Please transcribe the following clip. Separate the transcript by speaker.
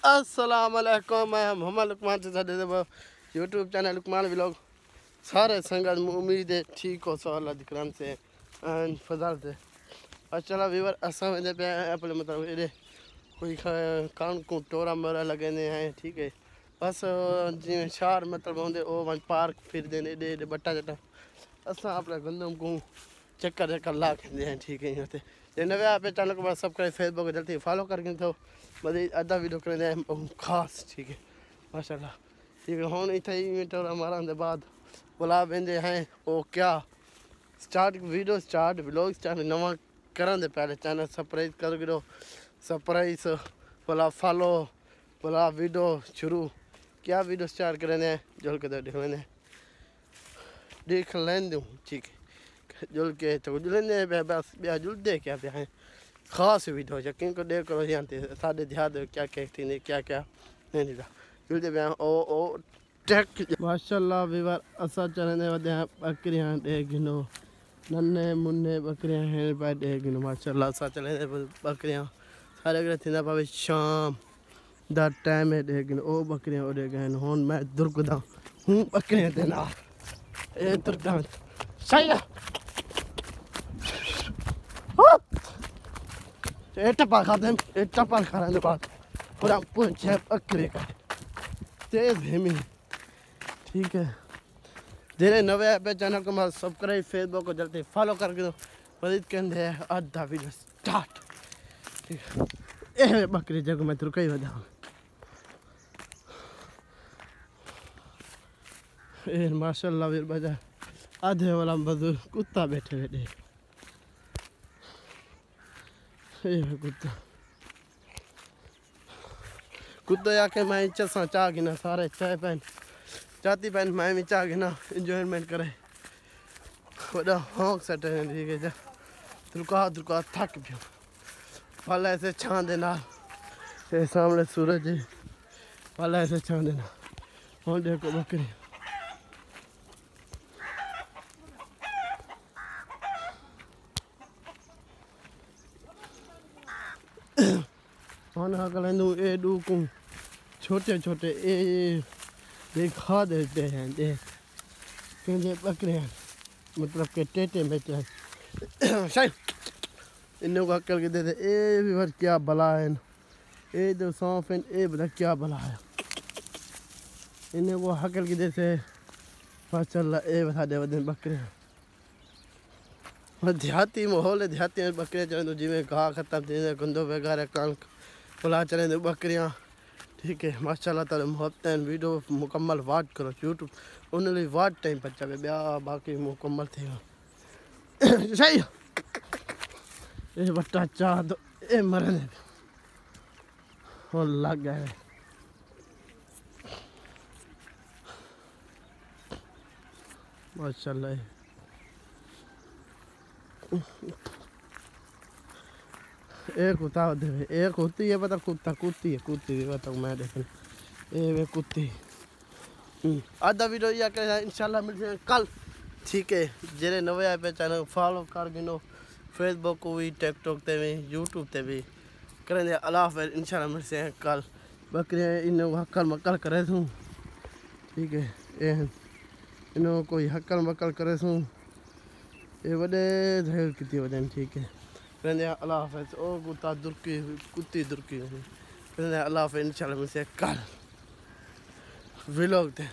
Speaker 1: अस्सलाम वालेकुम, मैं मोहम्मद लुकमान से साडे यूट्यूब चैनल लुकमान व्लॉग सारे संगत उम्मीद है ठीक हो सो अल्लाह दिकराम से फजल से अच्छा वीवर असा वेंदे पे अपने मतलब एडे कोई कान को टोरा मोरा लगने हैं ठीक है बस जिवें शहर मतलब होंदे ओ वन पार्क फिर देने एडे एडे बट्टा जट्टा असा अपने गंदम को चक्कर चक्कर ला खेंदे हैं ठीक है यहाँ ते नवे आप चैनल को बस सब्सक्राइब फेसबुक जल्दी फॉलो करके तो मतलब आधा वीडियो करेंगे खास ठीक है माशाल्लाह ठीक है हम इतना इवेंट और हमारा बाद बुला वेंदे हैं वो क्या start video start vlog start नवा करें पहले चैनल सब्सक्राइब कर गिरो सरप्राइज बोला फॉलो बोला वीडियो शुरू क्या वीडियो स्टार्ट करेंगे जुल के देख लेंदे ठीक है जुल के तो जुल लेंदे बस ब्याह जुल दे क्या ब्याह है खास वीडियो यकीन को देख करो जानते साढ़े ध्यान क्या क्या थी क्या क्या नहीं नहीं जुल दे ब्याह ओ टेक माशाल्लाह वीवर असा चलने वदे बकरियां दे गिनो नन्हे मुन्ने बकरियां हैं पे दे गिनो माशाल्लाह असा चलने बकरियां सारे अगर थिंदा पावे शाम दा टाइम है दे गिनो ओ बकरियां ओडे गए होन मैं दुर्गदा हूं बकरियां दे ना ए दुर्गदा सही टपा खाते हैं टपा खाने बाद पूरा पूछे बकरे का तेज हेमी ठीक है धीरे नवे पे चैनल को मैं सब्सक्राइब फेसबुक को जल्दी फॉलो करके दो मदद करते हैं आधा वीडियो स्टार्ट ठीक है ए बकरी जगह मैं तुर कई वजह ए माशाल्लाह वीर बजा आधे वाला बदूर कुत्ता बैठे बैठे कुत्ता कुत्ता आके मैं चसा चाह गिना सारे चाय पैन चाहती पैन मैं भी चाह गिना इंजॉयमेंट करे वड़ा हॉक सेट है ठीक है तुरका थक पियो फल ऐसे छां देना ये सामने सूरज है फल ऐसे छां देना और देखो बकरी ए डूकू छोटे छोटे ए दिखा देते हैं देख क्योंकि बकरे मतलब के टेटे बैठे हैं शायद इन्हों को अक्ल के देते ए भी भर क्या बला है ए दो सौंफ ए बता क्या बला है इन्हें को हकल के देते माशाल्लाह ए बता दे बदन बकरे देहाती माहौल है देहाती बकरे चले तो जिमें घाह खत्म थी गंदो वगैरह कान बुला चले तो बकरियाँ ठीक है माशाल्लाह ताला मोहब्बत वीडियो मुकम्मल वाट करो यूट्यूब उन्हें वाट टाइम पर चले ब्याह बाकी मुकम्मल थे सही ये बट्टा चाह दो ए मरने और लग गए माशाल्लाह एक कुत्ता एक कुत्ती है पता कुत्ता कुत्ती है बताओ मैं देख वे कुत्ती आधा वीडियो या इंशाल्लाह मिलते हैं कल ठीक है जेरे नवे आए पे चैनल फॉलो कर गिनो फेसबुक को भी टिकटॉक ते भी यूट्यूब ते भी करेंगे अल्लाह हाफ़िज़ इंशाल्लाह मिलते हैं कल बकरियाँ इन्हों हक्कल मक्कल करे सूँ ठीक है इन्हों कोई हक्कल मक्कल करे सूँ ये वडे धैर्य कितनी वजन ठीक है कहते अल्लाह हाफ़िज़ ओ कुत्ता दुर्की कुत्ती दुर्की कहते अल्लाह हाफ़िज़ इंशाल्लाह मिलते हैं कल व्लॉग थे